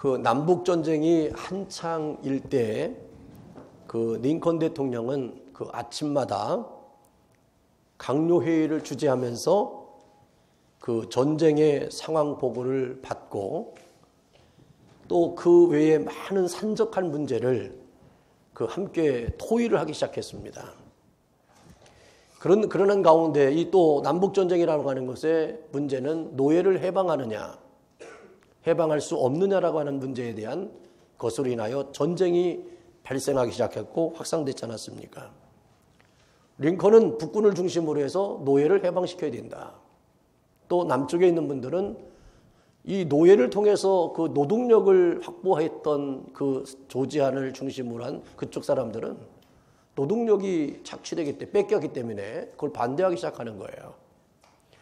그 남북 전쟁이 한창일 때 그 링컨 대통령은 그 아침마다 강요 회의를 주재하면서 그 전쟁의 상황 보고를 받고 또 그 외에 많은 산적한 문제를 그 함께 토의를 하기 시작했습니다. 그러는 가운데 이 또 남북 전쟁이라고 하는 것의 문제는 노예를 해방하느냐, 해방할 수 없느냐라고 하는 문제에 대한 것으로 인하여 전쟁이 발생하기 시작했고 확산되지 않았습니까? 링컨은 북군을 중심으로 해서 노예를 해방시켜야 된다. 또 남쪽에 있는 분들은 이 노예를 통해서 그 노동력을 확보했던 그 조지안을 중심으로 한 그쪽 사람들은 노동력이 착취되기 때문에 뺏겼기 때문에 그걸 반대하기 시작하는 거예요.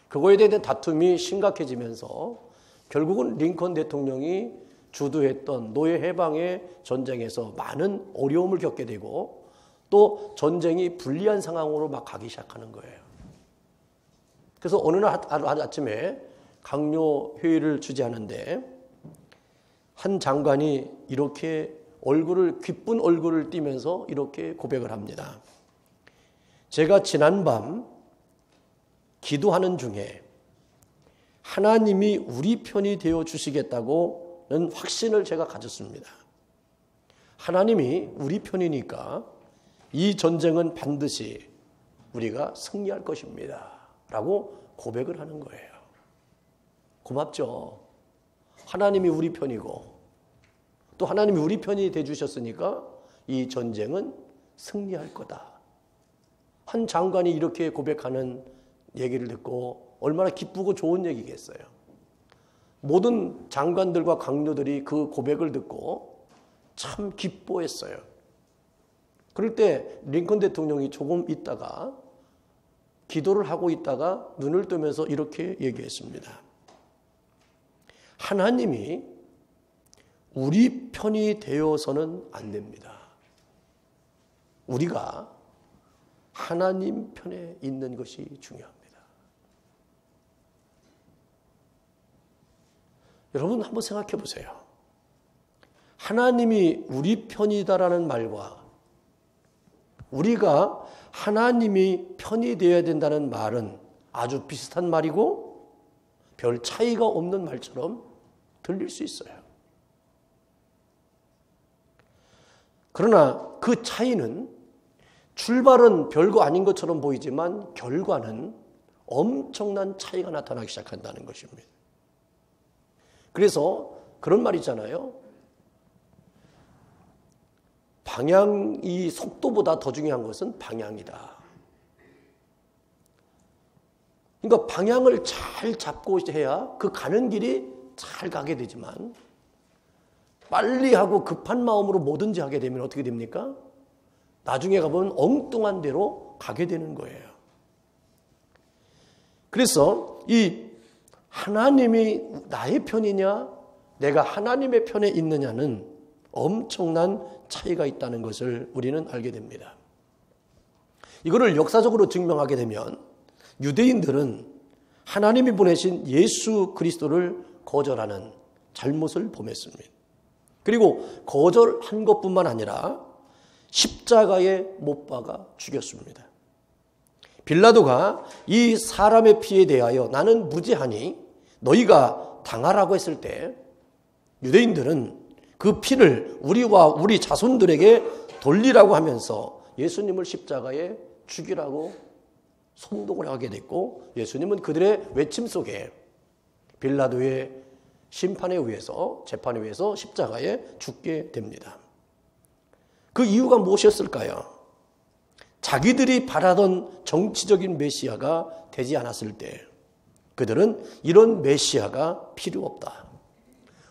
그거에 대한 다툼이 심각해지면서 결국은 링컨 대통령이 주도했던 노예 해방의 전쟁에서 많은 어려움을 겪게 되고 또 전쟁이 불리한 상황으로 막 가기 시작하는 거예요. 그래서 어느 날 아침에 강요 회의를 주재하는데 한 장관이 이렇게 기쁜 얼굴을 띠면서 이렇게 고백을 합니다. 제가 지난밤 기도하는 중에 하나님이 우리 편이 되어 주시겠다고는 확신을 제가 가졌습니다. 하나님이 우리 편이니까 이 전쟁은 반드시 우리가 승리할 것입니다. 라고 고백을 하는 거예요. 고맙죠. 하나님이 우리 편이고 또 하나님이 우리 편이 되주셨으니까 이 전쟁은 승리할 거다. 한 장관이 이렇게 고백하는 얘기를 듣고 얼마나 기쁘고 좋은 얘기겠어요. 모든 장관들과 강요들이 그 고백을 듣고 참 기뻐했어요. 그럴 때 링컨 대통령이 조금 있다가 기도를 하고 있다가 눈을 뜨면서 이렇게 얘기했습니다. 하나님이 우리 편이 되어서는 안 됩니다. 우리가 하나님 편에 있는 것이 중요합니다. 여러분 한번 생각해 보세요. 하나님이 우리 편이다라는 말과 우리가 하나님이 편이 되어야 된다는 말은 아주 비슷한 말이고 별 차이가 없는 말처럼 들릴 수 있어요. 그러나 그 차이는 출발은 별거 아닌 것처럼 보이지만 결과는 엄청난 차이가 나타나기 시작한다는 것입니다. 그래서 그런 말 있잖아요. 방향이 속도보다 더 중요한 것은 방향이다. 그러니까 방향을 잘 잡고 해야 그 가는 길이 잘 가게 되지만 빨리 하고 급한 마음으로 뭐든지 하게 되면 어떻게 됩니까? 나중에 가보면 엉뚱한 데로 가게 되는 거예요. 그래서 이 하나님이 나의 편이냐 내가 하나님의 편에 있느냐는 엄청난 차이가 있다는 것을 우리는 알게 됩니다. 이거를 역사적으로 증명하게 되면 유대인들은 하나님이 보내신 예수 그리스도를 거절하는 잘못을 범했습니다. 그리고 거절한 것뿐만 아니라 십자가에 못 박아 죽였습니다. 빌라도가 이 사람의 피에 대하여 나는 무죄하니 너희가 당하라고 했을 때 유대인들은 그 피를 우리와 우리 자손들에게 돌리라고 하면서 예수님을 십자가에 죽이라고 선동을 하게 됐고 예수님은 그들의 외침 속에 빌라도의 심판에 의해서 재판에 의해서 십자가에 죽게 됩니다. 그 이유가 무엇이었을까요? 자기들이 바라던 정치적인 메시아가 되지 않았을 때 그들은 이런 메시아가 필요 없다.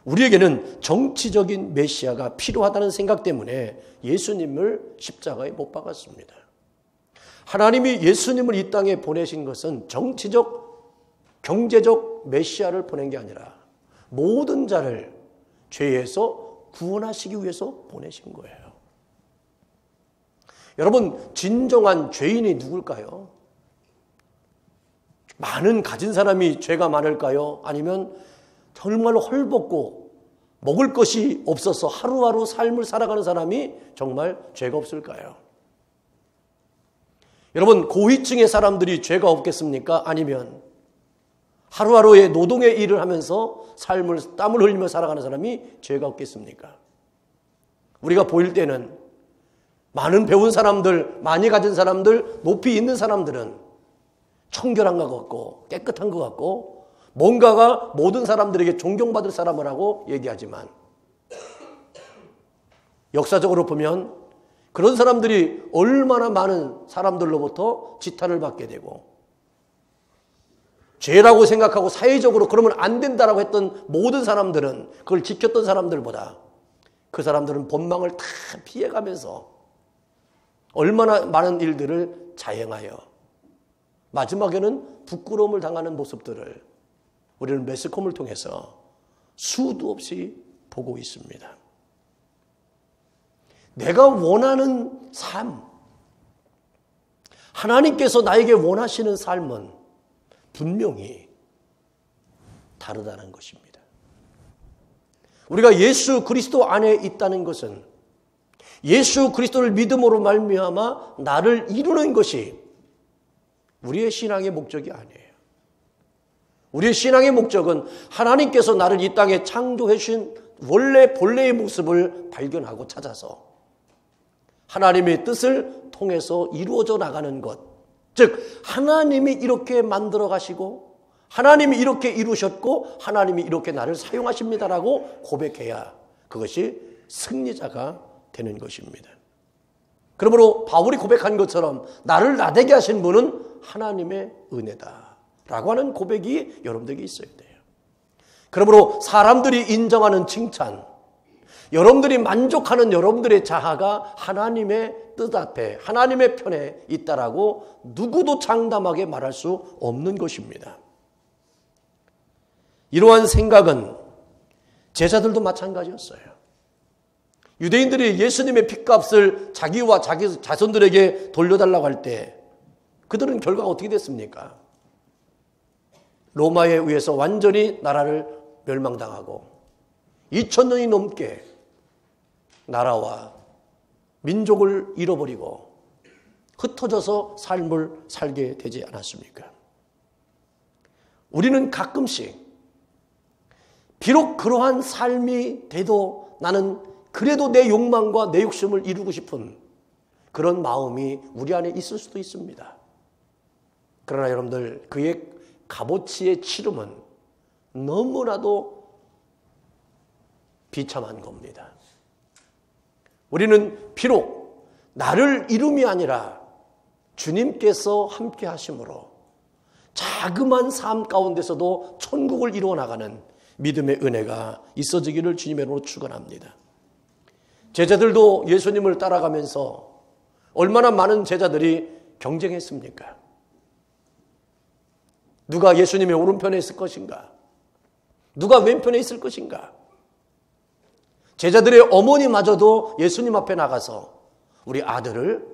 우리에게는 정치적인 메시아가 필요하다는 생각 때문에 예수님을 십자가에 못 박았습니다. 하나님이 예수님을 이 땅에 보내신 것은 정치적, 경제적 메시아를 보낸 게 아니라 모든 자를 죄에서 구원하시기 위해서 보내신 거예요. 여러분, 진정한 죄인이 누굴까요? 많은 가진 사람이 죄가 많을까요? 아니면 정말로 헐벗고 먹을 것이 없어서 하루하루 삶을 살아가는 사람이 정말 죄가 없을까요? 여러분, 고위층의 사람들이 죄가 없겠습니까? 아니면 하루하루의 노동의 일을 하면서 삶을 땀을 흘리며 살아가는 사람이 죄가 없겠습니까? 우리가 보일 때는 많은 배운 사람들, 많이 가진 사람들, 높이 있는 사람들은 청결한 것 같고 깨끗한 것 같고 뭔가가 모든 사람들에게 존경받을 사람이라고 얘기하지만 역사적으로 보면 그런 사람들이 얼마나 많은 사람들로부터 지탄을 받게 되고 죄라고 생각하고 사회적으로 그러면 안 된다라고 했던 모든 사람들은 그걸 지켰던 사람들보다 그 사람들은 본망을 다 피해가면서 얼마나 많은 일들을 자행하여 마지막에는 부끄러움을 당하는 모습들을 우리는 매스컴을 통해서 수도 없이 보고 있습니다. 내가 원하는 삶, 하나님께서 나에게 원하시는 삶은 분명히 다르다는 것입니다. 우리가 예수 그리스도 안에 있다는 것은 예수 그리스도를 믿음으로 말미암아 나를 이루는 것이 우리의 신앙의 목적이 아니에요. 우리의 신앙의 목적은 하나님께서 나를 이 땅에 창조해 주신 원래 본래의 모습을 발견하고 찾아서 하나님의 뜻을 통해서 이루어져 나가는 것. 즉 하나님이 이렇게 만들어 가시고 하나님이 이렇게 이루셨고 하나님이 이렇게 나를 사용하십니다라고 고백해야 그것이 승리자가 되는 것입니다. 그러므로 바울이 고백한 것처럼 나를 나되게 하신 분은 하나님의 은혜다라고 하는 고백이 여러분들에게 있어야 돼요. 그러므로 사람들이 인정하는 칭찬, 여러분들이 만족하는 여러분들의 자아가 하나님의 뜻 앞에 하나님의 편에 있다라고 누구도 장담하게 말할 수 없는 것입니다. 이러한 생각은 제자들도 마찬가지였어요. 유대인들이 예수님의 핏값을 자기와 자기 자손들에게 돌려달라고 할 때 그들은 결과가 어떻게 됐습니까? 로마에 의해서 완전히 나라를 멸망당하고 2000년이 넘게 나라와 민족을 잃어버리고 흩어져서 삶을 살게 되지 않았습니까? 우리는 가끔씩 비록 그러한 삶이 돼도 나는 그래도 내 욕망과 내 욕심을 이루고 싶은 그런 마음이 우리 안에 있을 수도 있습니다. 그러나 여러분들 그의 값어치의 치름은 너무나도 비참한 겁니다. 우리는 비록 나를 이름이 아니라 주님께서 함께 하심으로 자그마한 삶 가운데서도 천국을 이루어 나가는 믿음의 은혜가 있어지기를 주님의 이름으로 축원합니다. 제자들도 예수님을 따라가면서 얼마나 많은 제자들이 경쟁했습니까? 누가 예수님의 오른편에 있을 것인가? 누가 왼편에 있을 것인가? 제자들의 어머니마저도 예수님 앞에 나가서 우리 아들을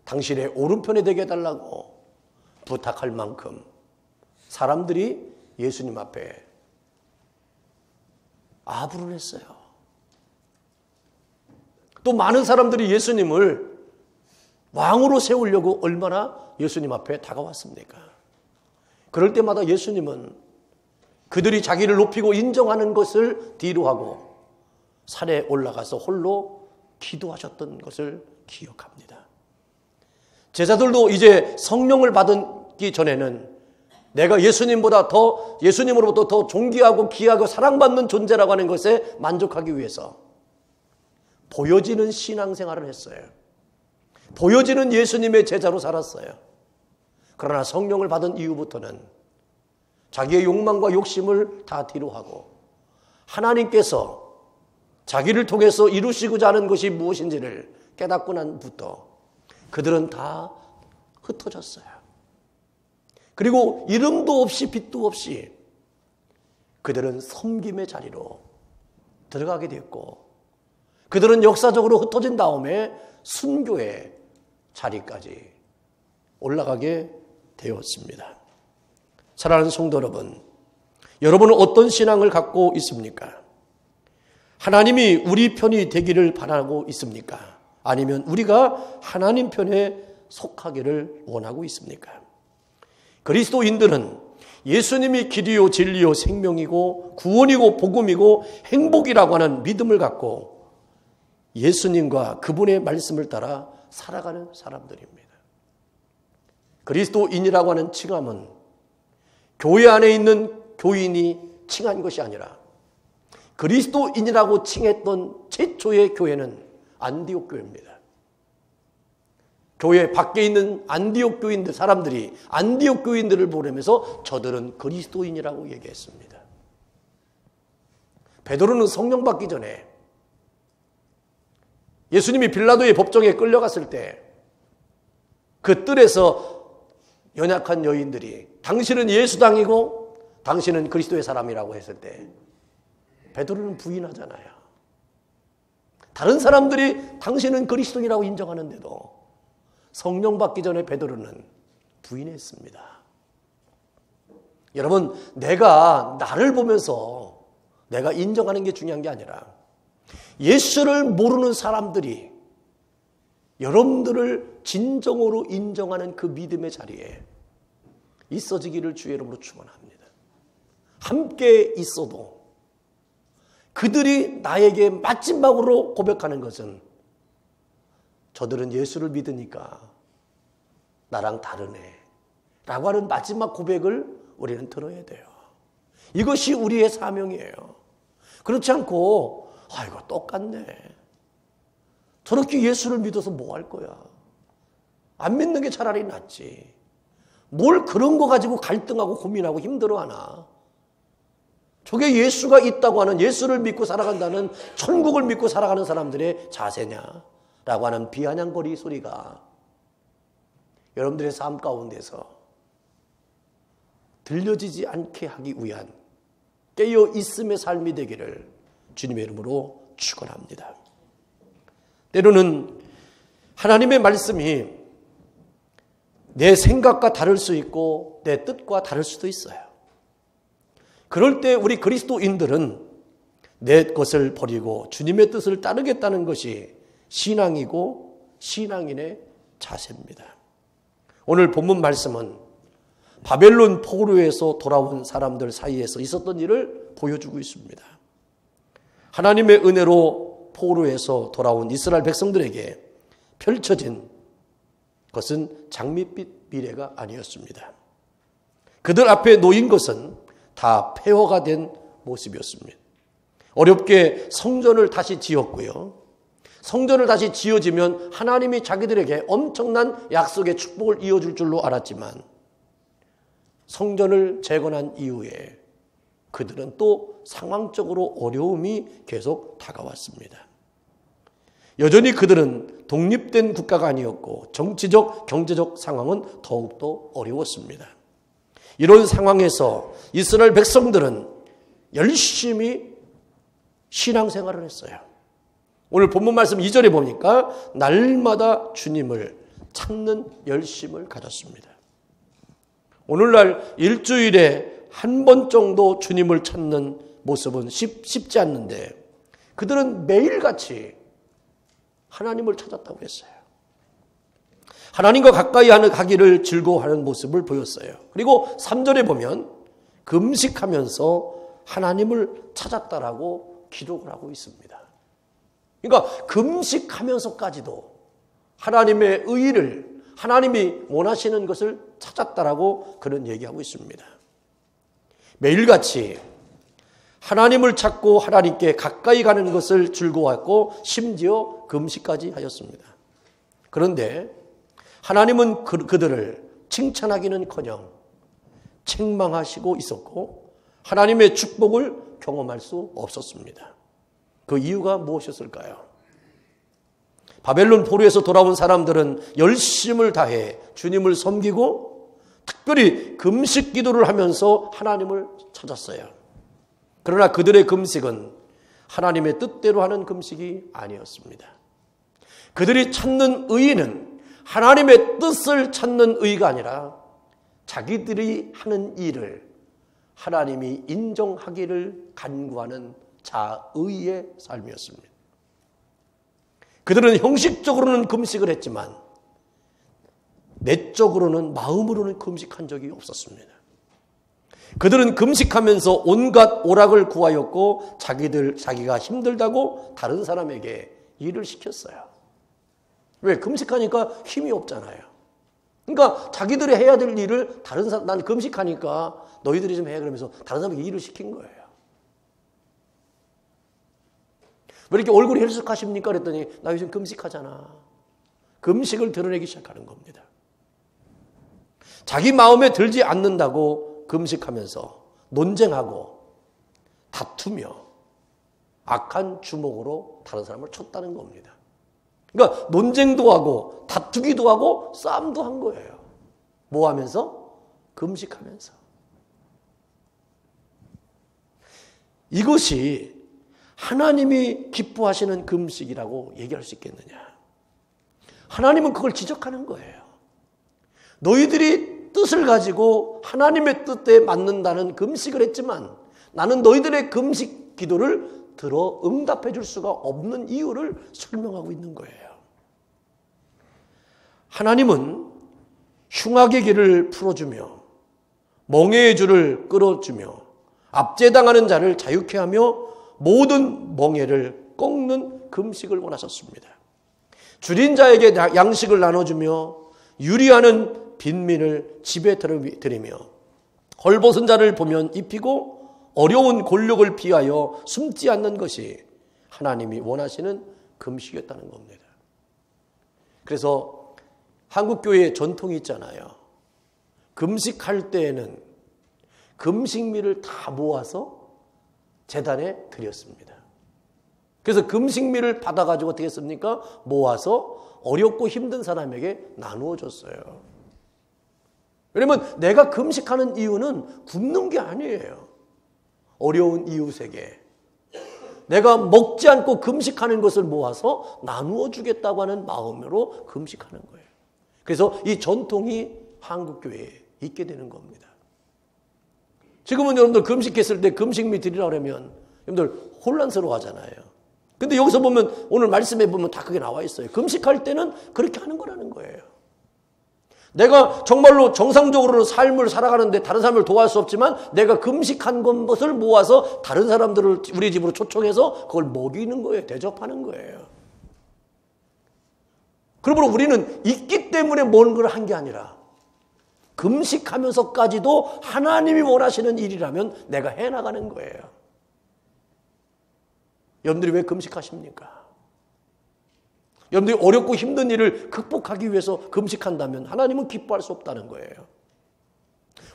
당신의 오른편에 되게 해달라고 부탁할 만큼 사람들이 예수님 앞에 아부를 했어요. 또 많은 사람들이 예수님을 왕으로 세우려고 얼마나 예수님 앞에 다가왔습니까? 그럴 때마다 예수님은 그들이 자기를 높이고 인정하는 것을 뒤로 하고 산에 올라가서 홀로 기도하셨던 것을 기억합니다. 제자들도 이제 성령을 받기 전에는 내가 예수님으로부터 더 존귀하고 귀하고 사랑받는 존재라고 하는 것에 만족하기 위해서 보여지는 신앙생활을 했어요. 보여지는 예수님의 제자로 살았어요. 그러나 성령을 받은 이후부터는 자기의 욕망과 욕심을 다 뒤로 하고 하나님께서 자기를 통해서 이루시고자 하는 것이 무엇인지를 깨닫고 난부터 그들은 다 흩어졌어요. 그리고 이름도 없이 빛도 없이 그들은 섬김의 자리로 들어가게 되었고 그들은 역사적으로 흩어진 다음에 순교의 자리까지 올라가게 되었습니다. 사랑하는 성도 여러분, 여러분은 어떤 신앙을 갖고 있습니까? 하나님이 우리 편이 되기를 바라고 있습니까? 아니면 우리가 하나님 편에 속하기를 원하고 있습니까? 그리스도인들은 예수님이 길이요 진리요 생명이고 구원이고 복음이고 행복이라고 하는 믿음을 갖고 예수님과 그분의 말씀을 따라 살아가는 사람들입니다. 그리스도인이라고 하는 칭함은 교회 안에 있는 교인이 칭한 것이 아니라 그리스도인이라고 칭했던 최초의 교회는 안디옥 교회입니다. 교회 밖에 있는 안디옥 교인들, 사람들이 안디옥 교인들을 보려면서 저들은 그리스도인이라고 얘기했습니다. 베드로는 성령 받기 전에 예수님이 빌라도의 법정에 끌려갔을 때 그 뜰에서 연약한 여인들이 당신은 예수당이고 당신은 그리스도의 사람이라고 했을 때 베드로는 부인하잖아요. 다른 사람들이 당신은 그리스도인이라고 인정하는데도 성령 받기 전에 베드로는 부인했습니다. 여러분, 내가 나를 보면서 내가 인정하는 게 중요한 게 아니라 예수를 모르는 사람들이 여러분들을 진정으로 인정하는 그 믿음의 자리에 있어지기를 주의 이름으로 축원합니다. 함께 있어도 그들이 나에게 마지막으로 고백하는 것은 저들은 예수를 믿으니까 나랑 다르네 라고 하는 마지막 고백을 우리는 들어야 돼요. 이것이 우리의 사명이에요. 그렇지 않고 이거 똑같네. 저렇게 예수를 믿어서 뭐 할 거야. 안 믿는 게 차라리 낫지. 뭘 그런 거 가지고 갈등하고 고민하고 힘들어하나. 저게 예수가 있다고 하는, 예수를 믿고 살아간다는, 천국을 믿고 살아가는 사람들의 자세냐 라고 하는 비아냥거리 소리가 여러분들의 삶 가운데서 들려지지 않게 하기 위한 깨어 있음의 삶이 되기를 주님의 이름으로 축원합니다. 때로는 하나님의 말씀이 내 생각과 다를 수 있고 내 뜻과 다를 수도 있어요. 그럴 때 우리 그리스도인들은 내 것을 버리고 주님의 뜻을 따르겠다는 것이 신앙이고 신앙인의 자세입니다. 오늘 본문 말씀은 바벨론 포로에서 돌아온 사람들 사이에서 있었던 일을 보여주고 있습니다. 하나님의 은혜로 포로에서 돌아온 이스라엘 백성들에게 펼쳐진 것은 장밋빛 미래가 아니었습니다. 그들 앞에 놓인 것은 다 폐허가 된 모습이었습니다. 어렵게 성전을 다시 지었고요. 성전을 다시 지어지면 하나님이 자기들에게 엄청난 약속의 축복을 이어줄 줄로 알았지만 성전을 재건한 이후에 그들은 또 상황적으로 어려움이 계속 다가왔습니다. 여전히 그들은 독립된 국가가 아니었고 정치적, 경제적 상황은 더욱더 어려웠습니다. 이런 상황에서 이스라엘 백성들은 열심히 신앙생활을 했어요. 오늘 본문 말씀 2절에 보니까 날마다 주님을 찾는 열심을 가졌습니다. 오늘날 일주일에 한 번 정도 주님을 찾는 모습은 쉽지 않는데 그들은 매일같이 하나님을 찾았다고 했어요. 하나님과 가까이 가기를 즐거워하는 모습을 보였어요. 그리고 3절에 보면 금식하면서 하나님을 찾았다라고 기록을 하고 있습니다. 그러니까 금식하면서까지도 하나님의 의의를, 하나님이 원하시는 것을 찾았다라고 그런 얘기하고 있습니다. 매일같이 하나님을 찾고 하나님께 가까이 가는 것을 즐거워했고 심지어 금식까지 하였습니다. 그런데 하나님은 그들을 칭찬하기는커녕 책망하시고 있었고 하나님의 축복을 경험할 수 없었습니다. 그 이유가 무엇이었을까요? 바벨론 포로에서 돌아온 사람들은 열심을 다해 주님을 섬기고 특별히 금식 기도를 하면서 하나님을 찾았어요. 그러나 그들의 금식은 하나님의 뜻대로 하는 금식이 아니었습니다. 그들이 찾는 의의는 하나님의 뜻을 찾는 의의가 아니라 자기들이 하는 일을 하나님이 인정하기를 간구하는 자의의 삶이었습니다. 그들은 형식적으로는 금식을 했지만 내적으로는, 마음으로는 금식한 적이 없었습니다. 그들은 금식하면서 온갖 오락을 구하였고 자기가 힘들다고 다른 사람에게 일을 시켰어요. 왜? 금식하니까 힘이 없잖아요. 그러니까 자기들이 해야 될 일을 다른 사람, 난 금식하니까 너희들이 좀 해, 그러면서 다른 사람에게 일을 시킨 거예요. 왜 이렇게 얼굴이 헬쑥하십니까? 그랬더니 나 요즘 금식하잖아. 금식을 드러내기 시작하는 겁니다. 자기 마음에 들지 않는다고 금식하면서 논쟁하고 다투며 악한 주먹으로 다른 사람을 쳤다는 겁니다. 그러니까 논쟁도 하고 다투기도 하고 싸움도 한 거예요. 뭐 하면서? 금식하면서. 이것이 하나님이 기뻐하시는 금식이라고 얘기할 수 있겠느냐? 하나님은 그걸 지적하는 거예요. 너희들이 뜻을 가지고 하나님의 뜻에 맞는다는 금식을 했지만 나는 너희들의 금식 기도를 들어 응답해 줄 수가 없는 이유를 설명하고 있는 거예요. 하나님은 흉악의 길을 풀어주며 멍에의 줄을 끌어주며 압제당하는 자를 자유케 하며 모든 멍에를 꺾는 금식을 원하셨습니다. 줄인 자에게 양식을 나눠주며 유리하는 빈민을 집에 들이며 헐벗은 자를 보면 입히고 어려운 권력을 피하여 숨지 않는 것이 하나님이 원하시는 금식이었다는 겁니다. 그래서 한국교회의 전통이 있잖아요. 금식할 때에는 금식미를 다 모아서 제단에 드렸습니다. 그래서 금식미를 받아가지고 어떻게 했습니까? 모아서 어렵고 힘든 사람에게 나누어 줬어요. 왜냐면 내가 금식하는 이유는 굶는 게 아니에요. 어려운 이웃에게 내가 먹지 않고 금식하는 것을 모아서 나누어 주겠다고 하는 마음으로 금식하는 거예요. 그래서 이 전통이 한국교회에 있게 되는 겁니다. 지금은 여러분들 금식했을 때 금식미 드리라고 하면 여러분들 혼란스러워 하잖아요. 근데 여기서 보면 오늘 말씀에 보면 다 그게 나와 있어요. 금식할 때는 그렇게 하는 거라는 거예요. 내가 정말로 정상적으로 삶을 살아가는데 다른 사람을 도와줄 수 없지만 내가 금식한 것을 모아서 다른 사람들을 우리 집으로 초청해서 그걸 먹이는 거예요. 대접하는 거예요. 그러므로 우리는 있기 때문에 먹는 걸 한 게 아니라 금식하면서까지도 하나님이 원하시는 일이라면 내가 해나가는 거예요. 여러분들이 왜 금식하십니까? 여러분들이 어렵고 힘든 일을 극복하기 위해서 금식한다면 하나님은 기뻐할 수 없다는 거예요.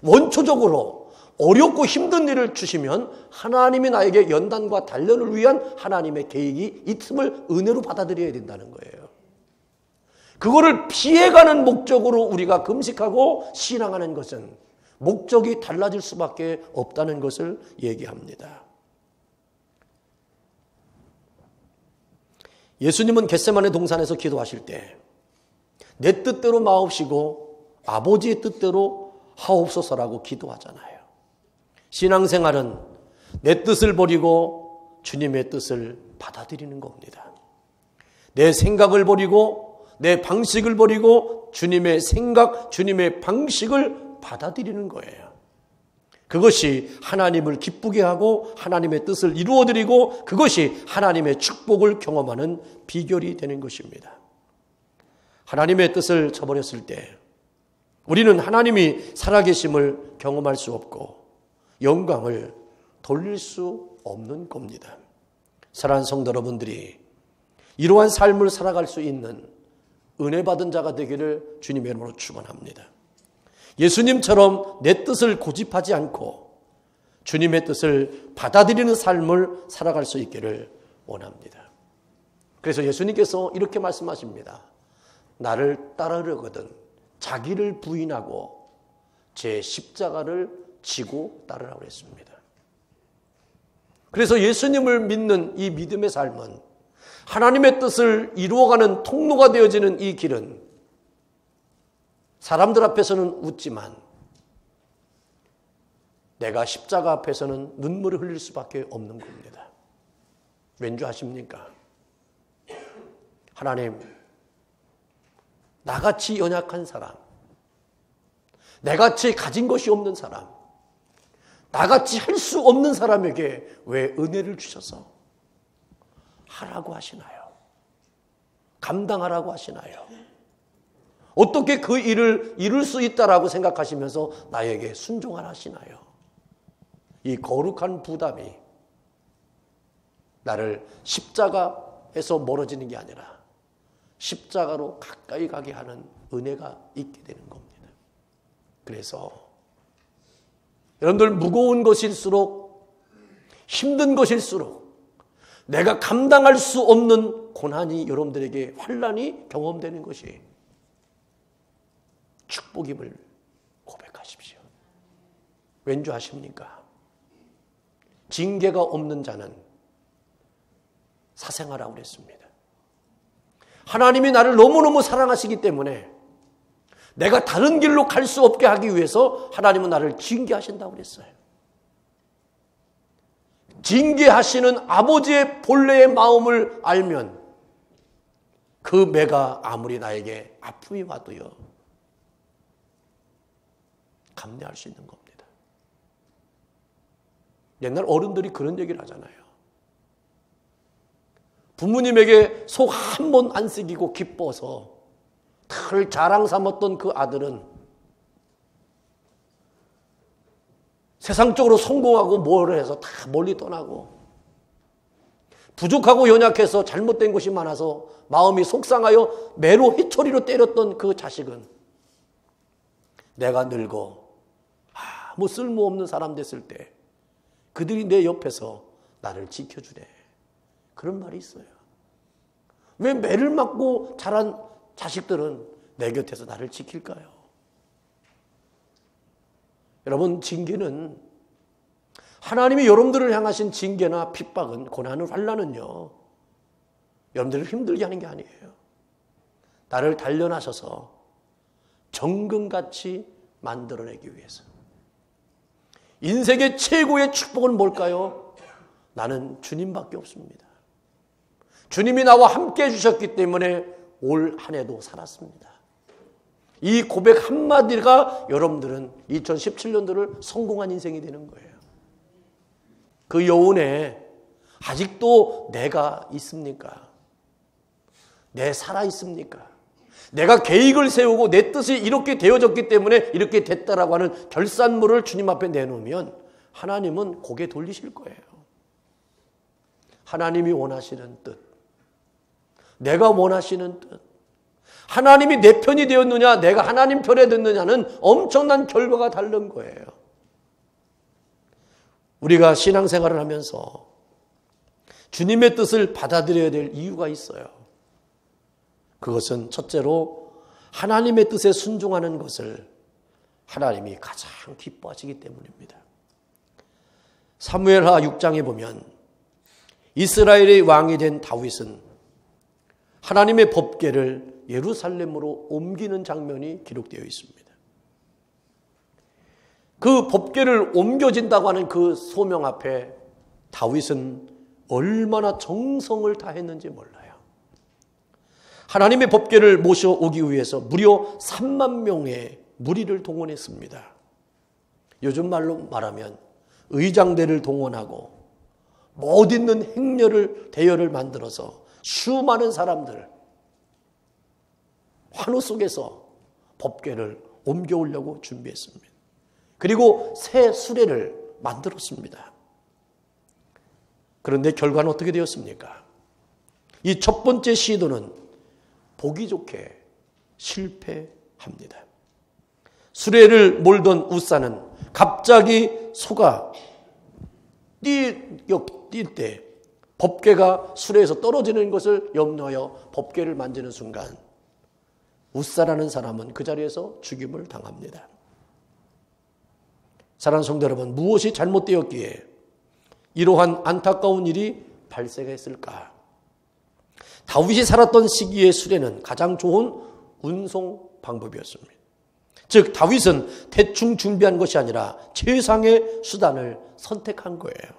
원초적으로 어렵고 힘든 일을 주시면 하나님이 나에게 연단과 단련을 위한 하나님의 계획이 있음을 은혜로 받아들여야 된다는 거예요. 그거를 피해가는 목적으로 우리가 금식하고 신앙하는 것은 목적이 달라질 수밖에 없다는 것을 얘기합니다. 예수님은 겟세마네 동산에서 기도하실 때 내 뜻대로 마옵시고 아버지의 뜻대로 하옵소서라고 기도하잖아요. 신앙생활은 내 뜻을 버리고 주님의 뜻을 받아들이는 겁니다. 내 생각을 버리고 내 방식을 버리고 주님의 생각, 주님의 방식을 받아들이는 거예요. 그것이 하나님을 기쁘게 하고 하나님의 뜻을 이루어드리고 그것이 하나님의 축복을 경험하는 비결이 되는 것입니다. 하나님의 뜻을 저버렸을 때 우리는 하나님이 살아계심을 경험할 수 없고 영광을 돌릴 수 없는 겁니다. 사랑하는 성도 여러분들이 이러한 삶을 살아갈 수 있는 은혜 받은 자가 되기를 주님의 이름으로 축원합니다. 예수님처럼 내 뜻을 고집하지 않고 주님의 뜻을 받아들이는 삶을 살아갈 수 있기를 원합니다. 그래서 예수님께서 이렇게 말씀하십니다. 나를 따르려거든 자기를 부인하고 제 십자가를 지고 따르라고 했습니다. 그래서 예수님을 믿는 이 믿음의 삶은 하나님의 뜻을 이루어가는 통로가 되어지는 이 길은 사람들 앞에서는 웃지만 내가 십자가 앞에서는 눈물을 흘릴 수밖에 없는 겁니다. 왠지 아십니까? 하나님, 나같이 연약한 사람, 내같이 가진 것이 없는 사람, 나같이 할 수 없는 사람에게 왜 은혜를 주셔서 하라고 하시나요? 감당하라고 하시나요? 어떻게 그 일을 이룰 수 있다라고 생각하시면서 나에게 순종하라 하시나요? 이 거룩한 부담이 나를 십자가에서 멀어지는 게 아니라 십자가로 가까이 가게 하는 은혜가 있게 되는 겁니다. 그래서 여러분들 무거운 것일수록 힘든 것일수록 내가 감당할 수 없는 고난이 여러분들에게 환난이 경험되는 것이 축복임을 고백하십시오. 왠지 아십니까? 징계가 없는 자는 사생하라고 그랬습니다. 하나님이 나를 너무너무 사랑하시기 때문에 내가 다른 길로 갈 수 없게 하기 위해서 하나님은 나를 징계하신다고 그랬어요. 징계하시는 아버지의 본래의 마음을 알면 그 매가 아무리 나에게 아픔이 와도요, 감내할 수 있는 겁니다. 옛날 어른들이 그런 얘기를 하잖아요. 부모님에게 속 한 번 안 썩이고 기뻐서 늘 자랑 삼았던 그 아들은 세상적으로 성공하고 뭘 해서 다 멀리 떠나고, 부족하고 연약해서 잘못된 것이 많아서 마음이 속상하여 매로 희초리로 때렸던 그 자식은 내가 늙어 아무 쓸모없는 사람 됐을 때 그들이 내 옆에서 나를 지켜주네. 그런 말이 있어요. 왜 매를 맞고 자란 자식들은 내 곁에서 나를 지킬까요? 여러분, 징계는, 하나님이 여러분들을 향하신 징계나 핍박은, 고난은, 환난은요, 여러분들을 힘들게 하는 게 아니에요. 나를 단련하셔서 정금같이 만들어내기 위해서. 인생의 최고의 축복은 뭘까요? 나는 주님밖에 없습니다. 주님이 나와 함께 해주셨기 때문에 올 한 해도 살았습니다. 이 고백 한마디가 여러분들은 2017년도를 성공한 인생이 되는 거예요. 그 여운에 아직도 내가 있습니까? 내 살아 있습니까? 내가 계획을 세우고 내 뜻이 이렇게 되어졌기 때문에 이렇게 됐다라고 하는 결산물을 주님 앞에 내놓으면 하나님은 고개 돌리실 거예요. 하나님이 원하시는 뜻, 내가 원하시는 뜻, 하나님이 내 편이 되었느냐, 내가 하나님 편에 됐느냐는 엄청난 결과가 다른 거예요. 우리가 신앙생활을 하면서 주님의 뜻을 받아들여야 될 이유가 있어요. 그것은 첫째로 하나님의 뜻에 순종하는 것을 하나님이 가장 기뻐하시기 때문입니다. 사무엘하 6장에 보면 이스라엘의 왕이 된 다윗은 하나님의 법궤를 예루살렘으로 옮기는 장면이 기록되어 있습니다. 그 법궤를 옮겨진다고 하는 그 소명 앞에 다윗은 얼마나 정성을 다했는지 몰라요. 하나님의 법궤를 모셔오기 위해서 무려 3만 명의 무리를 동원했습니다. 요즘 말로 말하면 의장대를 동원하고 못 있는 행렬을 대열을 만들어서 수많은 사람들 환호 속에서 법궤를 옮겨오려고 준비했습니다. 그리고 새 수레를 만들었습니다. 그런데 결과는 어떻게 되었습니까? 이 첫 번째 시도는 보기 좋게 실패합니다. 수레를 몰던 우사는 갑자기 소가 뛸 때 법궤가 수레에서 떨어지는 것을 염려하여 법궤를 만지는 순간 우사라는 사람은 그 자리에서 죽임을 당합니다. 사랑하는 성도 여러분, 무엇이 잘못되었기에 이러한 안타까운 일이 발생했을까? 다윗이 살았던 시기의 수레는 가장 좋은 운송 방법이었습니다. 즉 다윗은 대충 준비한 것이 아니라 최상의 수단을 선택한 거예요.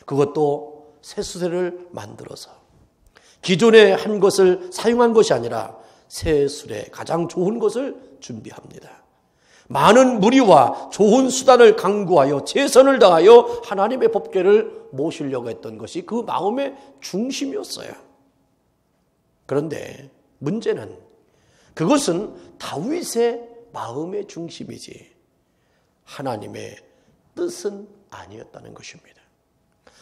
그것도 새 수레를 만들어서 기존에 한 것을 사용한 것이 아니라 새 수레, 가장 좋은 것을 준비합니다. 많은 무리와 좋은 수단을 강구하여 최선을 다하여 하나님의 법궤를 모시려고 했던 것이 그 마음의 중심이었어요. 그런데 문제는 그것은 다윗의 마음의 중심이지 하나님의 뜻은 아니었다는 것입니다.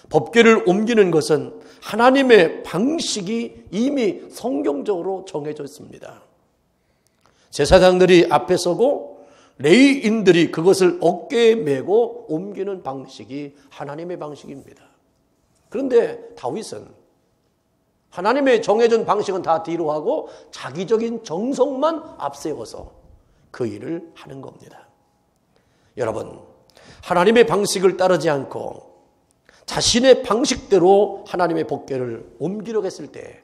법궤를 옮기는 것은 하나님의 방식이 이미 성경적으로 정해져 있습니다. 제사장들이 앞에 서고 레위인들이 그것을 어깨에 메고 옮기는 방식이 하나님의 방식입니다. 그런데 다윗은 하나님의 정해진 방식은 다 뒤로 하고 자기적인 정성만 앞세워서 그 일을 하는 겁니다. 여러분, 하나님의 방식을 따르지 않고 자신의 방식대로 하나님의 법궤를 옮기려고 했을 때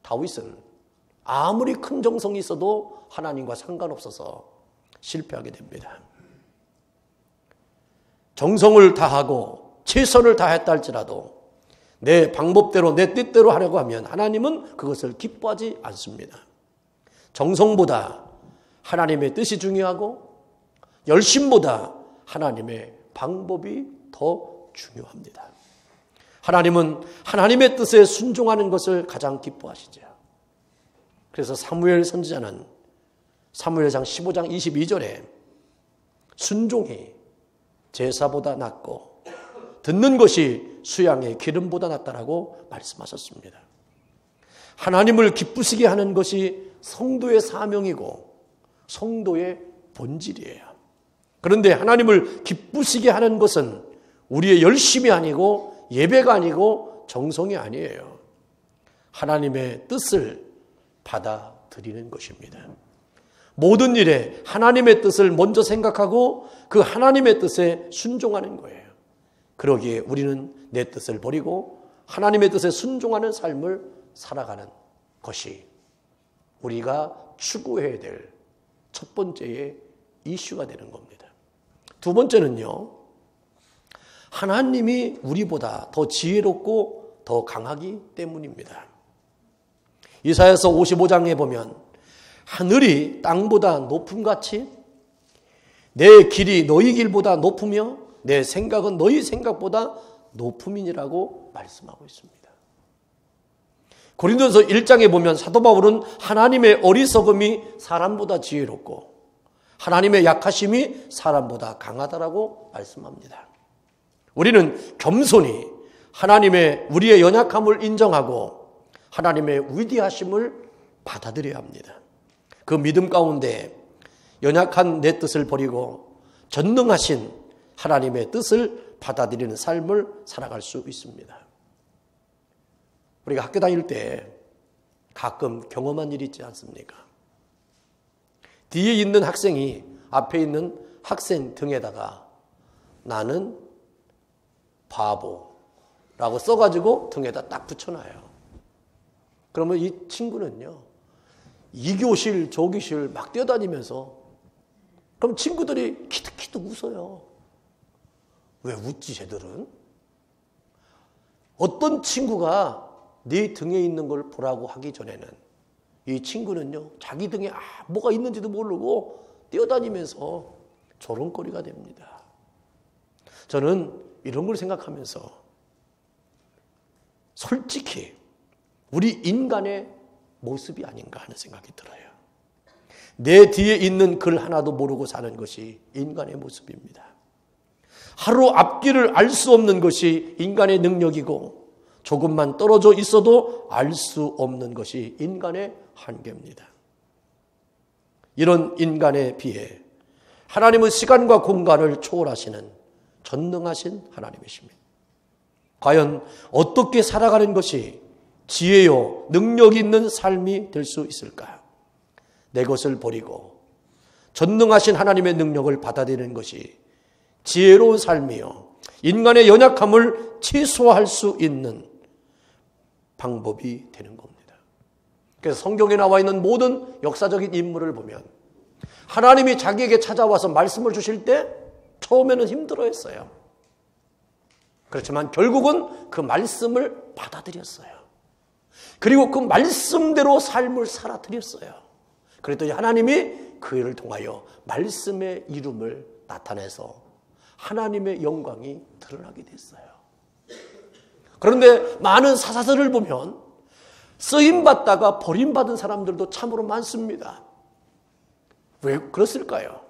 다윗은 아무리 큰 정성이 있어도 하나님과 상관없어서 실패하게 됩니다. 정성을 다하고 최선을 다했다 할지라도 내 방법대로 내 뜻대로 하려고 하면 하나님은 그것을 기뻐하지 않습니다. 정성보다 하나님의 뜻이 중요하고 열심보다 하나님의 방법이 더 중요합니다. 하나님은 하나님의 뜻에 순종하는 것을 가장 기뻐하시죠. 그래서 사무엘 선지자는 사무엘상 15장 22절에 순종이 제사보다 낫고 듣는 것이 수양의 기름보다 낫다라고 말씀하셨습니다. 하나님을 기쁘시게 하는 것이 성도의 사명이고 성도의 본질이에요. 그런데 하나님을 기쁘시게 하는 것은 우리의 열심이 아니고 예배가 아니고 정성이 아니에요. 하나님의 뜻을 받아들이는 것입니다. 모든 일에 하나님의 뜻을 먼저 생각하고 그 하나님의 뜻에 순종하는 거예요. 그러기에 우리는 내 뜻을 버리고 하나님의 뜻에 순종하는 삶을 살아가는 것이 우리가 추구해야 될 첫 번째의 이슈가 되는 겁니다. 두 번째는요, 하나님이 우리보다 더 지혜롭고 더 강하기 때문입니다. 이사야서 55장에 보면 하늘이 땅보다 높음같이 내 길이 너희 길보다 높으며 내 생각은 너희 생각보다 높음이니라고 말씀하고 있습니다. 고린도서 1장에 보면 사도 바울은 하나님의 어리석음이 사람보다 지혜롭고 하나님의 약하심이 사람보다 강하다라고 말씀합니다. 우리는 겸손히 하나님의 우리의 연약함을 인정하고 하나님의 위대하심을 받아들여야 합니다. 그 믿음 가운데 연약한 내 뜻을 버리고 전능하신 하나님의 뜻을 받아들이는 삶을 살아갈 수 있습니다. 우리가 학교 다닐 때 가끔 경험한 일이 있지 않습니까? 뒤에 있는 학생이 앞에 있는 학생 등에다가 나는 바보라고 써가지고 등에다 딱 붙여놔요. 그러면 이 친구는요, 이 교실 저 교실 막 뛰어다니면서 그럼 친구들이 키득키득 웃어요. 왜 웃지 쟤들은? 어떤 친구가 네 등에 있는 걸 보라고 하기 전에는 이 친구는요, 자기 등에 뭐가 있는지도 모르고 뛰어다니면서 조롱거리가 됩니다. 저는 이런 걸 생각하면서 솔직히 우리 인간의 모습이 아닌가 하는 생각이 들어요. 내 뒤에 있는 글 하나도 모르고 사는 것이 인간의 모습입니다. 하루 앞길을 알 수 없는 것이 인간의 능력이고 조금만 떨어져 있어도 알 수 없는 것이 인간의 한계입니다. 이런 인간에 비해 하나님은 시간과 공간을 초월하시는 전능하신 하나님이십니다. 과연 어떻게 살아가는 것이 지혜요, 능력 있는 삶이 될 수 있을까요? 내 것을 버리고 전능하신 하나님의 능력을 받아들이는 것이 지혜로운 삶이요, 인간의 연약함을 최소화할 수 있는 방법이 되는 겁니다. 그래서 성경에 나와 있는 모든 역사적인 인물을 보면 하나님이 자기에게 찾아와서 말씀을 주실 때 처음에는 힘들어했어요. 그렇지만 결국은 그 말씀을 받아들였어요. 그리고 그 말씀대로 삶을 살아드렸어요. 그랬더니 하나님이 그 일을 통하여 말씀의 이름을 나타내서 하나님의 영광이 드러나게 됐어요. 그런데 많은 사사들을 보면 쓰임받다가 버림받은 사람들도 참으로 많습니다. 왜 그랬을까요?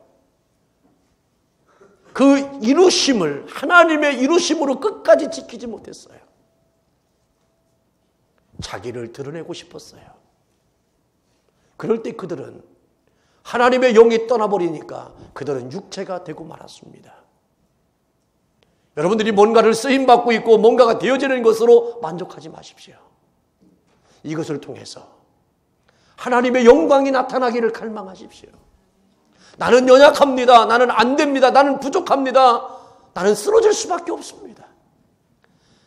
그 이루심을 하나님의 이루심으로 끝까지 지키지 못했어요. 자기를 드러내고 싶었어요. 그럴 때 그들은 하나님의 영이 떠나버리니까 그들은 육체가 되고 말았습니다. 여러분들이 뭔가를 쓰임받고 있고 뭔가가 되어지는 것으로 만족하지 마십시오. 이것을 통해서 하나님의 영광이 나타나기를 갈망하십시오. 나는 연약합니다. 나는 안 됩니다. 나는 부족합니다. 나는 쓰러질 수밖에 없습니다.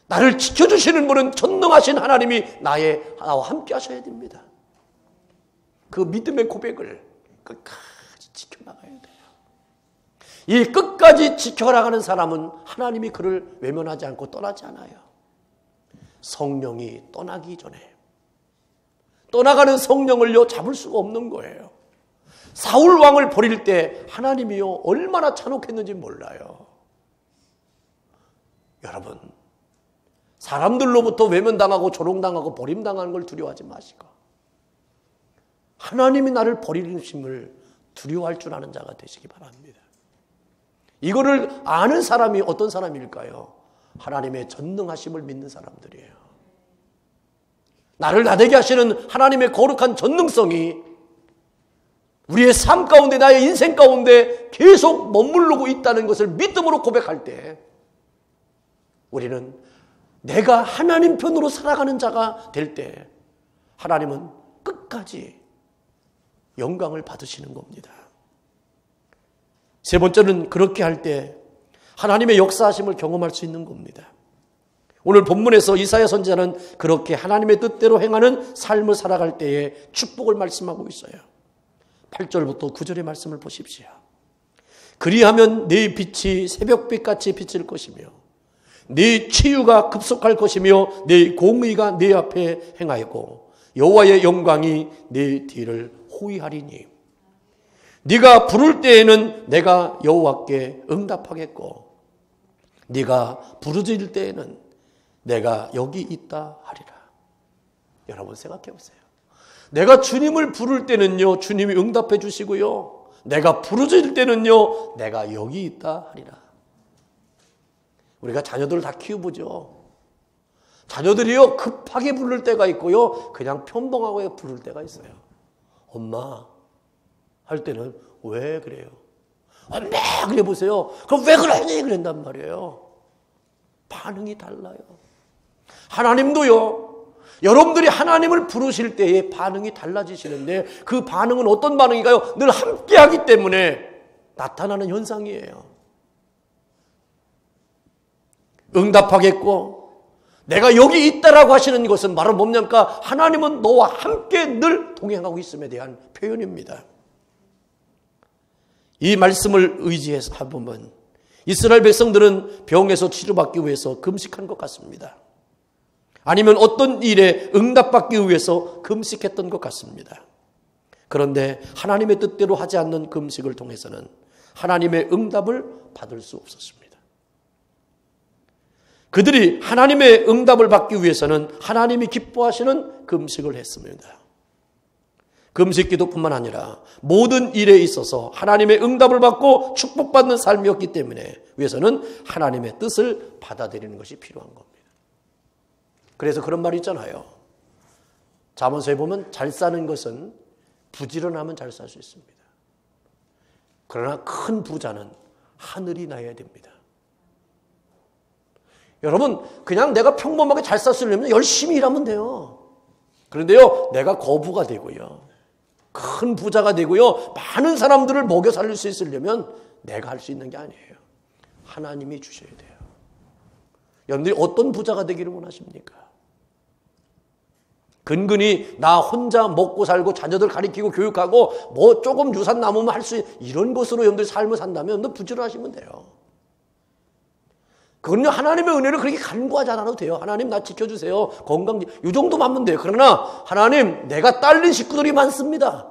나를 지켜주시는 분은 전능하신 하나님이 나와 함께 하셔야 됩니다. 그 믿음의 고백을 끝까지 지켜나가야 돼요. 이 끝까지 지켜나가는 사람은 하나님이 그를 외면하지 않고 떠나지 않아요. 성령이 떠나기 전에 떠나가는 성령을요 잡을 수가 없는 거예요. 사울 왕을 버릴 때 하나님이요 얼마나 잔혹했는지 몰라요. 여러분, 사람들로부터 외면당하고 조롱당하고 버림당하는 걸 두려워하지 마시고 하나님이 나를 버리심을 두려워할 줄 아는 자가 되시기 바랍니다. 이거를 아는 사람이 어떤 사람일까요? 하나님의 전능하심을 믿는 사람들이에요. 나를 나대게 하시는 하나님의 거룩한 전능성이 우리의 삶 가운데 나의 인생 가운데 계속 머무르고 있다는 것을 믿음으로 고백할 때 우리는 내가 하나님 편으로 살아가는 자가 될 때 하나님은 끝까지 영광을 받으시는 겁니다. 세 번째는 그렇게 할 때 하나님의 역사하심을 경험할 수 있는 겁니다. 오늘 본문에서 이사야 선지자는 그렇게 하나님의 뜻대로 행하는 삶을 살아갈 때에 축복을 말씀하고 있어요. 8절부터 9절의 말씀을 보십시오. 그리하면 네 빛이 새벽빛같이 비칠 것이며 네 치유가 급속할 것이며 네 공의가 네 앞에 행하였고 여호와의 영광이 네 뒤를 호위하리니 네가 부를 때에는 내가 여호와께 응답하겠고 네가 부르짖을 때에는 내가 여기 있다 하리라. 여러분 생각해 보세요. 내가 주님을 부를 때는요 주님이 응답해 주시고요 내가 부르짖을 때는요 내가 여기 있다 하리라. 우리가 자녀들을 다 키워보죠. 자녀들이요 급하게 부를 때가 있고요 그냥 평범하게 부를 때가 있어요. 엄마 할 때는 왜 그래요? 엄마 그래 보세요. 그럼 왜 그러니 그런단 말이에요. 반응이 달라요. 하나님도요 여러분들이 하나님을 부르실 때의 반응이 달라지시는데 그 반응은 어떤 반응인가요? 늘 함께하기 때문에 나타나는 현상이에요. 응답하겠고 내가 여기 있다라고 하시는 것은 바로 뭡니까? 하나님은 너와 함께 늘 동행하고 있음에 대한 표현입니다. 이 말씀을 의지해서 해보면 이스라엘 백성들은 병에서 치료받기 위해서 금식한 것 같습니다. 아니면 어떤 일에 응답받기 위해서 금식했던 것 같습니다. 그런데 하나님의 뜻대로 하지 않는 금식을 통해서는 하나님의 응답을 받을 수 없었습니다. 그들이 하나님의 응답을 받기 위해서는 하나님이 기뻐하시는 금식을 했습니다. 금식 기도뿐만 아니라 모든 일에 있어서 하나님의 응답을 받고 축복받는 삶이었기 때문에 위해서는 하나님의 뜻을 받아들이는 것이 필요한 겁니다. 그래서 그런 말이 있잖아요. 잠언서에 보면 잘 사는 것은 부지런하면 잘 살 수 있습니다. 그러나 큰 부자는 하늘이 나야 됩니다. 여러분 그냥 내가 평범하게 잘 살려면 열심히 일하면 돼요. 그런데요 내가 거부가 되고요 큰 부자가 되고요 많은 사람들을 먹여 살릴 수 있으려면 내가 할 수 있는 게 아니에요. 하나님이 주셔야 돼요. 여러분들이 어떤 부자가 되기를 원하십니까? 근근히 나 혼자 먹고 살고 자녀들 가르치고 교육하고 뭐 조금 유산 남으면 할 수 이런 것으로 여러분들이 삶을 산다면 여러분들 부지런하시면 돼요. 그건요, 하나님의 은혜를 그렇게 간구하지 않아도 돼요. 하나님 나 지켜주세요. 건강, 이 정도만 하면 돼요. 그러나 하나님, 내가 딸린 식구들이 많습니다.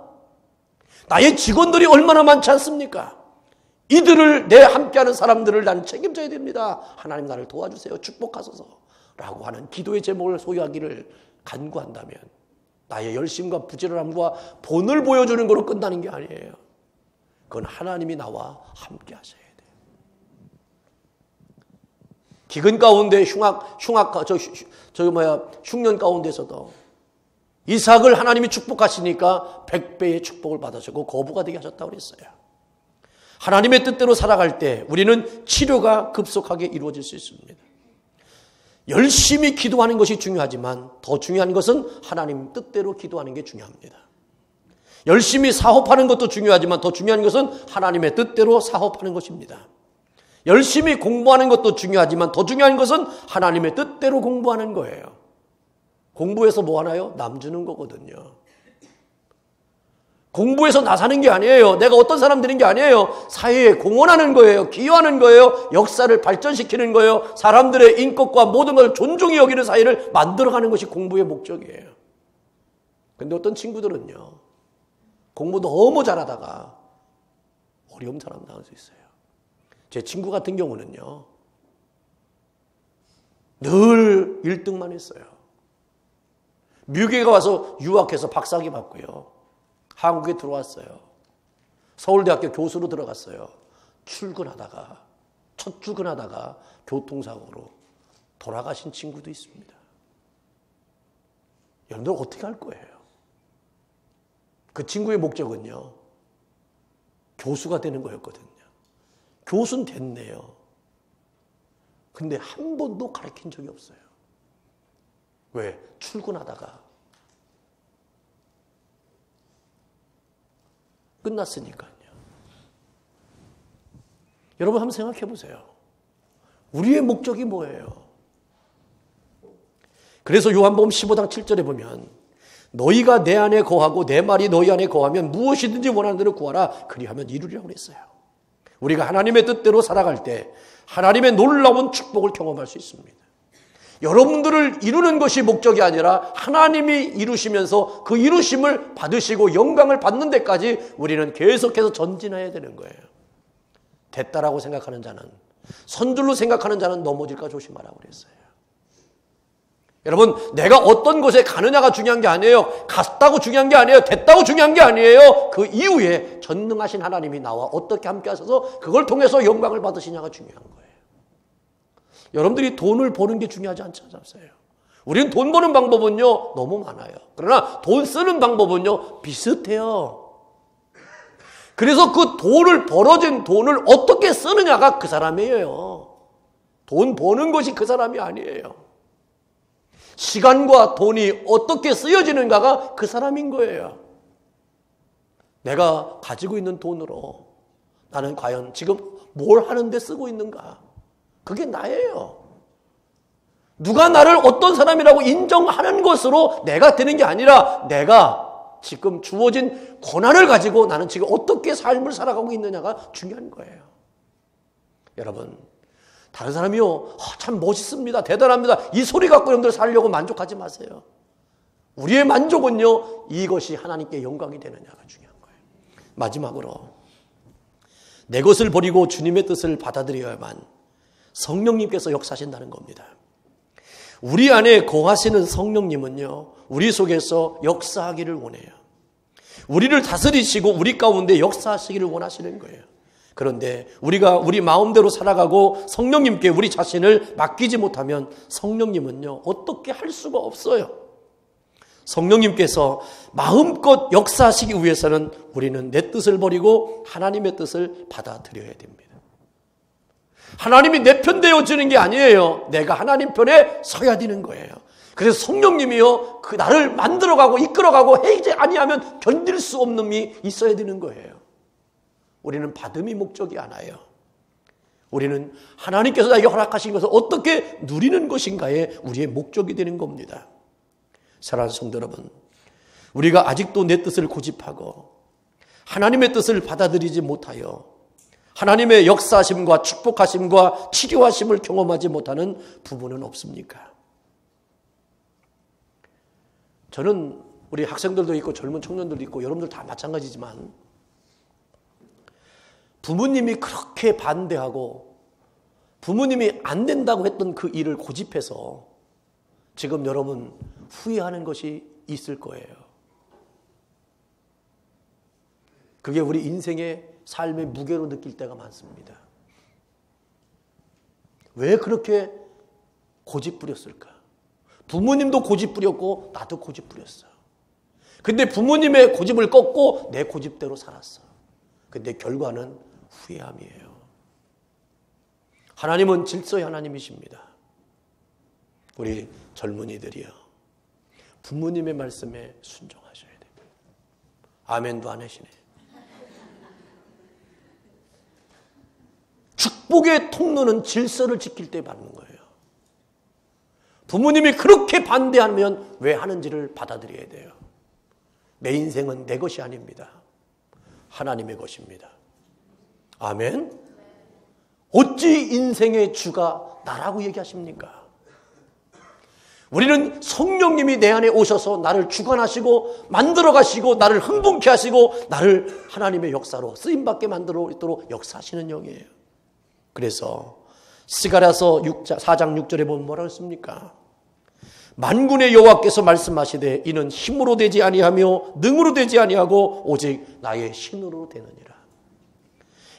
나의 직원들이 얼마나 많지 않습니까? 이들을, 내 함께하는 사람들을 나는 책임져야 됩니다. 하나님 나를 도와주세요. 축복하소서. 라고 하는 기도의 제목을 소유하기를 간구한다면 나의 열심과 부지런함과 본을 보여주는 거로 끝나는 게 아니에요. 그건 하나님이 나와 함께 하셔야 돼요. 기근 가운데 흉년 가운데서도 이삭을 하나님이 축복하시니까 100배의 축복을 받으시고 거부가 되게 하셨다고 그랬어요. 하나님의 뜻대로 살아갈 때 우리는 치료가 급속하게 이루어질 수 있습니다. 열심히 기도하는 것이 중요하지만 더 중요한 것은 하나님 뜻대로 기도하는 게 중요합니다. 열심히 사업하는 것도 중요하지만 더 중요한 것은 하나님의 뜻대로 사업하는 것입니다. 열심히 공부하는 것도 중요하지만 더 중요한 것은 하나님의 뜻대로 공부하는 거예요. 공부해서 뭐 하나요? 남 주는 거거든요. 공부해서 나 사는 게 아니에요. 내가 어떤 사람 되는 게 아니에요. 사회에 공헌하는 거예요. 기여하는 거예요. 역사를 발전시키는 거예요. 사람들의 인격과 모든 걸 존중히 여기는 사회를 만들어가는 것이 공부의 목적이에요. 근데 어떤 친구들은요, 공부 너무 잘하다가 어려움 사람 당할 수 있어요. 제 친구 같은 경우는요, 늘 1등만 했어요. 미국에 와서 유학해서 박사학위 받고요. 한국에 들어왔어요. 서울대학교 교수로 들어갔어요. 첫 출근하다가 교통사고로 돌아가신 친구도 있습니다. 여러분들 어떻게 할 거예요? 그 친구의 목적은요, 교수가 되는 거였거든요. 교수는 됐네요. 근데 한 번도 가르친 적이 없어요. 왜? 출근하다가 끝났으니까요. 여러분 한번 생각해 보세요. 우리의 목적이 뭐예요? 그래서 요한복음 15장 7절에 보면 너희가 내 안에 거하고 내 말이 너희 안에 거하면 무엇이든지 원하는 대로 구하라 그리하면 이루리라고 그랬어요. 우리가 하나님의 뜻대로 살아갈 때 하나님의 놀라운 축복을 경험할 수 있습니다. 여러분들을 이루는 것이 목적이 아니라 하나님이 이루시면서 그 이루심을 받으시고 영광을 받는 데까지 우리는 계속해서 전진해야 되는 거예요. 됐다라고 생각하는 자는, 선줄로 생각하는 자는 넘어질까 조심하라고 그랬어요. 여러분, 내가 어떤 곳에 가느냐가 중요한 게 아니에요. 갔다고 중요한 게 아니에요. 됐다고 중요한 게 아니에요. 그 이후에 전능하신 하나님이 나와 어떻게 함께 하셔서 그걸 통해서 영광을 받으시냐가 중요한 거예요. 여러분들이 돈을 버는 게 중요하지 않잖아요. 우리는 돈 버는 방법은요, 너무 많아요. 그러나 돈 쓰는 방법은요, 비슷해요. 그래서 그 벌어진 돈을 어떻게 쓰느냐가 그 사람이에요. 돈 버는 것이 그 사람이 아니에요. 시간과 돈이 어떻게 쓰여지는가가 그 사람인 거예요. 내가 가지고 있는 돈으로 나는 과연 지금 뭘 하는데 쓰고 있는가? 그게 나예요. 누가 나를 어떤 사람이라고 인정하는 것으로 내가 되는 게 아니라 내가 지금 주어진 고난을 가지고 나는 지금 어떻게 삶을 살아가고 있느냐가 중요한 거예요. 여러분, 다른 사람이요, 참 멋있습니다, 대단합니다, 이 소리 갖고 여러분들 살려고 만족하지 마세요. 우리의 만족은요, 이것이 하나님께 영광이 되느냐가 중요한 거예요. 마지막으로 내 것을 버리고 주님의 뜻을 받아들여야만 성령님께서 역사하신다는 겁니다. 우리 안에 거하시는 성령님은요, 우리 속에서 역사하기를 원해요. 우리를 다스리시고 우리 가운데 역사하시기를 원하시는 거예요. 그런데 우리가 우리 마음대로 살아가고 성령님께 우리 자신을 맡기지 못하면 성령님은요, 어떻게 할 수가 없어요. 성령님께서 마음껏 역사하시기 위해서는 우리는 내 뜻을 버리고 하나님의 뜻을 받아들여야 됩니다. 하나님이 내 편 되어지는 게 아니에요. 내가 하나님 편에 서야 되는 거예요. 그래서 성령님이요, 그 나를 만들어가고 이끌어가고 해이지 아니하면 견딜 수 없는 힘이 있어야 되는 거예요. 우리는 받음이 목적이 아니에요. 우리는 하나님께서 나에게 허락하신 것을 어떻게 누리는 것인가에 우리의 목적이 되는 겁니다. 사랑하는 성도 여러분, 우리가 아직도 내 뜻을 고집하고 하나님의 뜻을 받아들이지 못하여 하나님의 역사하심과 축복하심과 치료하심을 경험하지 못하는 부부는 없습니까? 저는 우리 학생들도 있고 젊은 청년들도 있고 여러분들 다 마찬가지지만 부모님이 그렇게 반대하고 부모님이 안 된다고 했던 그 일을 고집해서 지금 여러분 후회하는 것이 있을 거예요. 그게 우리 인생의 삶의 무게로 느낄 때가 많습니다. 왜 그렇게 고집 부렸을까? 부모님도 고집 부렸고 나도 고집 부렸어. 근데 부모님의 고집을 꺾고 내 고집대로 살았어. 근데 결과는 후회함이에요. 하나님은 질서의 하나님이십니다. 우리 젊은이들이요, 부모님의 말씀에 순종하셔야 됩니다. 아멘도 안 하시네. 축복의 통로는 질서를 지킬 때 받는 거예요. 부모님이 그렇게 반대하면 왜 하는지를 받아들여야 돼요. 내 인생은 내 것이 아닙니다. 하나님의 것입니다. 아멘. 어찌 인생의 주가 나라고 얘기하십니까? 우리는 성령님이 내 안에 오셔서 나를 주관하시고 만들어 가시고 나를 흥분케 하시고 나를 하나님의 역사로 쓰임받게 만들어 있도록 역사하시는 영이에요. 그래서 스가랴서 4장 6절에 보면 뭐라고 했습니까? 만군의 여호와께서 말씀하시되 이는 힘으로 되지 아니하며 능으로 되지 아니하고 오직 나의 신으로 되느니라.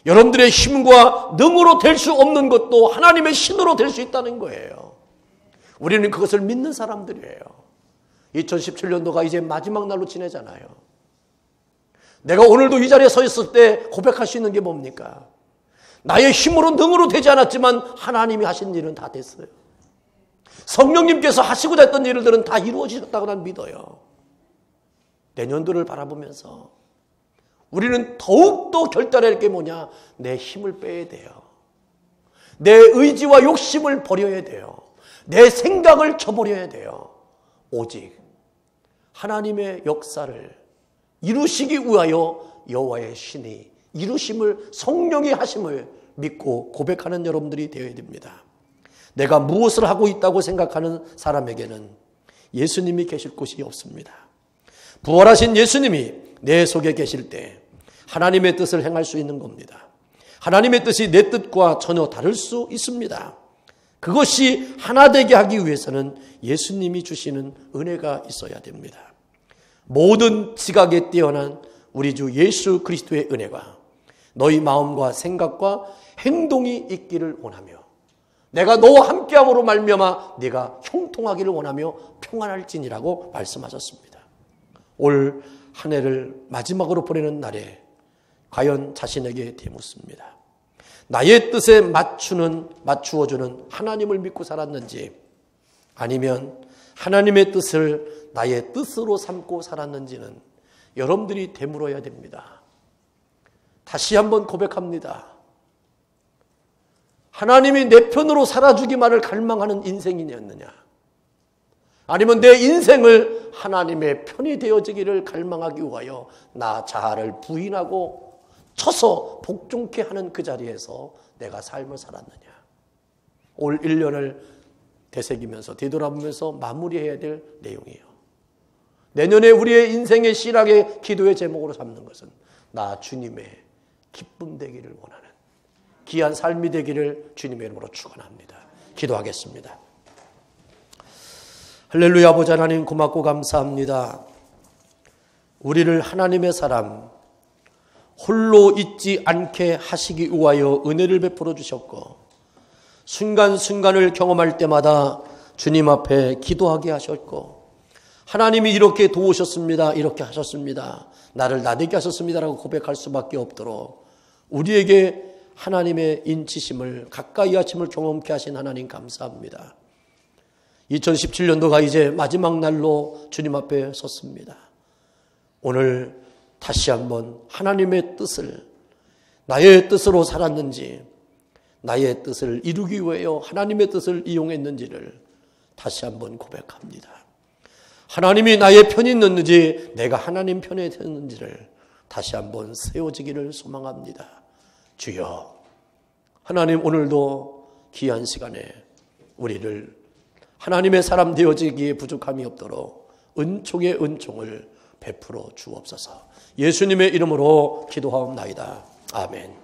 여러분들의 힘과 능으로 될 수 없는 것도 하나님의 신으로 될 수 있다는 거예요. 우리는 그것을 믿는 사람들이에요. 2017년도가 이제 마지막 날로 지내잖아요. 내가 오늘도 이 자리에 서 있을 때 고백할 수 있는 게 뭡니까? 나의 힘으로 능으로 되지 않았지만 하나님이 하신 일은 다 됐어요. 성령님께서 하시고자 했던 일들은 다 이루어지셨다고 난 믿어요. 내년도를 바라보면서 우리는 더욱더 결단해야 할 게 뭐냐? 내 힘을 빼야 돼요. 내 의지와 욕심을 버려야 돼요. 내 생각을 쳐버려야 돼요. 오직 하나님의 역사를 이루시기 위하여 여호와의 신이 이루심을, 성령이 하심을 믿고 고백하는 여러분들이 되어야 됩니다. 내가 무엇을 하고 있다고 생각하는 사람에게는 예수님이 계실 곳이 없습니다. 부활하신 예수님이 내 속에 계실 때 하나님의 뜻을 행할 수 있는 겁니다. 하나님의 뜻이 내 뜻과 전혀 다를 수 있습니다. 그것이 하나 되게 하기 위해서는 예수님이 주시는 은혜가 있어야 됩니다. 모든 지각에 뛰어난 우리 주 예수 그리스도의 은혜가 너희 마음과 생각과 행동이 있기를 원하며 내가 너와 함께함으로 말미암아 네가 형통하기를 원하며 평안할지니라고 말씀하셨습니다. 올 한 해를 마지막으로 보내는 날에 과연 자신에게 되묻습니다. 나의 뜻에 맞추어주는 하나님을 믿고 살았는지 아니면 하나님의 뜻을 나의 뜻으로 삼고 살았는지는 여러분들이 되물어야 됩니다. 다시 한번 고백합니다. 하나님이 내 편으로 살아주기만을 갈망하는 인생이었느냐? 아니면 내 인생을 하나님의 편이 되어지기를 갈망하기 위하여 나 자아를 부인하고 쳐서 복종케 하는 그 자리에서 내가 삶을 살았느냐? 올 1년을 되새기면서 뒤돌아보면서 마무리해야 될 내용이에요. 내년에 우리의 인생의 신학의 기도의 제목으로 삼는 것은 나 주님의 기쁨 되기를 원하는 귀한 삶이 되기를 주님의 이름으로 축원합니다. 기도하겠습니다. 할렐루야. 아버지 하나님 고맙고 감사합니다. 우리를 하나님의 사람 홀로 있지 않게 하시기 위하여 은혜를 베풀어 주셨고 순간순간을 경험할 때마다 주님 앞에 기도하게 하셨고 하나님이 이렇게 도우셨습니다. 이렇게 하셨습니다. 나를 나되게 하셨습니다라고 고백할 수밖에 없도록 우리에게 하나님의 인치심을 가까이 하심을 경험케 하신 하나님 감사합니다. 2017년도가 이제 마지막 날로 주님 앞에 섰습니다. 오늘 다시 한번 하나님의 뜻을 나의 뜻으로 살았는지 나의 뜻을 이루기 위하여 하나님의 뜻을 이용했는지를 다시 한번 고백합니다. 하나님이 나의 편이 있는지 내가 하나님 편에 있는지를 다시 한번 세워지기를 소망합니다. 주여, 하나님 오늘도 귀한 시간에 우리를 하나님의 사람 되어지기에 부족함이 없도록 은총의 은총을 베풀어 주옵소서. 예수님의 이름으로 기도하옵나이다. 아멘.